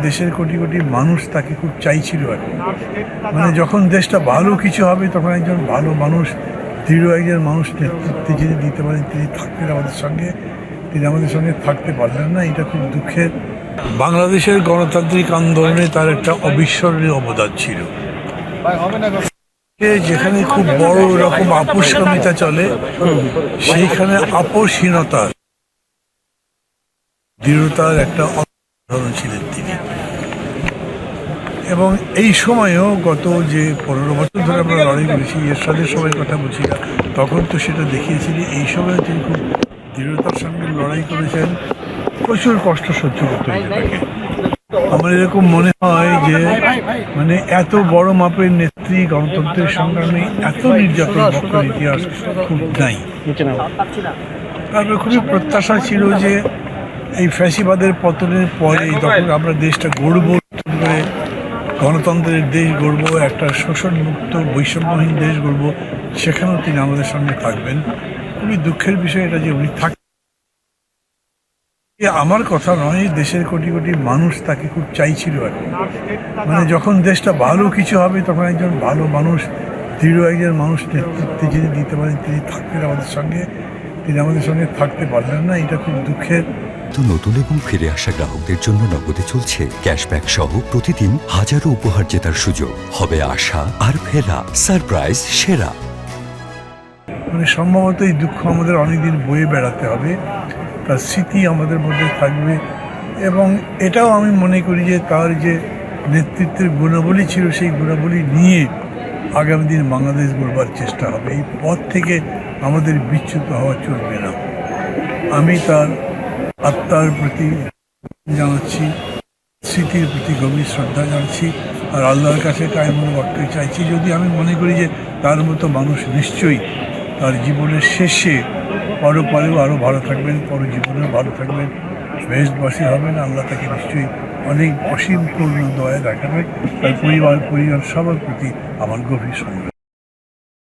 দেশের কোটি কোটি মানুষ তাকে খুব চাইছিল আর কি। মানে যখন দেশটা ভালো কিছু হবে তখন একজন ভালো মানুষ, দৃঢ় একজন মানুষ নেতৃত্বে যিনি দিতে পারেন তিনি থাকতেন আমাদের সঙ্গে। তিনি আমাদের সঙ্গে থাকতে পারলেন না, এটা খুব দুঃখের। বাংলাদেশের গণতান্ত্রিক আন্দোলনে তার একটা অবিস্মরণীয় অবদান ছিল। যেখানে খুব বড় রকম আপোষকামিতা চলে, সেইখানে আপোষহীনতার দৃঢ়তার একটা উদাহরণ ছিলেন তিনি। এবং এই সময়েও গত যে 15 বছর ধরে আমরা লড়াই করেছি, এরশাদের সময়ের কথা বলছি না, তখন তো সেটা দেখিয়েছিলেন। এই সময় তিনি খুব দৃঢ়তার সঙ্গে লড়াই করেছেন, প্রচুর কষ্ট সহ্য করতে হয়েছে তাকে। আমার এরকম মনে হয় যে মানে এত বড় মাপের নেত্রী, গণতন্ত্রের সংগ্রামে এত নির্যাতন বক্ষর ইতিহাস খুব নাই। তারপরে খুবই প্রত্যাশা ছিল যে এই ফ্যাসিবাদের পতনের পরে যখন আমরা দেশটা গড়ব, করে গণতন্ত্রের দেশ গড়ব, একটা শোষণমুক্ত বৈষম্যহীন দেশ গড়ব, সেখানেও তিনি আমাদের সঙ্গে থাকবেন। খুবই দুঃখের বিষয় এটা যে উনি থাকবেন। আমার কথা নয়, দেশের কোটি কোটি মানুষ তাকে খুব চাইছিল আর কি। মানে যখন দেশটা ভালো কিছু হবে তখন একজন ভালো মানুষ, দৃঢ় একজন মানুষ নেতৃত্বে যিনি দিতে পারেন তিনি থাকতেন আমাদের সঙ্গে। তিনি আমাদের সঙ্গে থাকতে পারলেন না, এটা খুব দুঃখের। নতুন এবং ফিরে আসা গ্রাহকদের জন্য নগদে চলছে ক্যাশব্যাক সহ প্রতিদিন হাজারো উপহার জেতার সুযোগ। হবে আশা আর ফেরা, সারপ্রাইজ সেরা। মানে সম্ভবত এই দুঃখ আমাদের অনেকদিন বয়ে বেড়াতে হবে, তার স্মৃতি আমাদের মধ্যে থাকবে। এবং এটাও আমি মনে করি যে তার যে নেতৃত্বের গুণাবলী ছিল, সেই গুণাবলী নিয়ে আগামী দিন বাংলাদেশ গড়বার চেষ্টা হবে। এই পথ থেকে আমাদের বিচ্যুত হওয়া চলবে না। আমি তার আত্মার প্রতি জানাচ্ছি, স্মৃতির প্রতি গভীর শ্রদ্ধা জানাচ্ছি, আর আল্লাহর কাছে কায়মন করতে চাইছি। যদি আমি মনে করি যে তার মতো মানুষ নিশ্চয়ই তার জীবনের শেষে পরপারেও আরও ভালো থাকবেন, জীবনেও ভালো থাকবেন, বেহেশতবাসী হবেন। আল্লাহ তাকে নিশ্চয়ই অনেক অসীম করুণ দয়া দেখাবেন। তার পরিবার সবার প্রতি আমার গভীর সম্মান।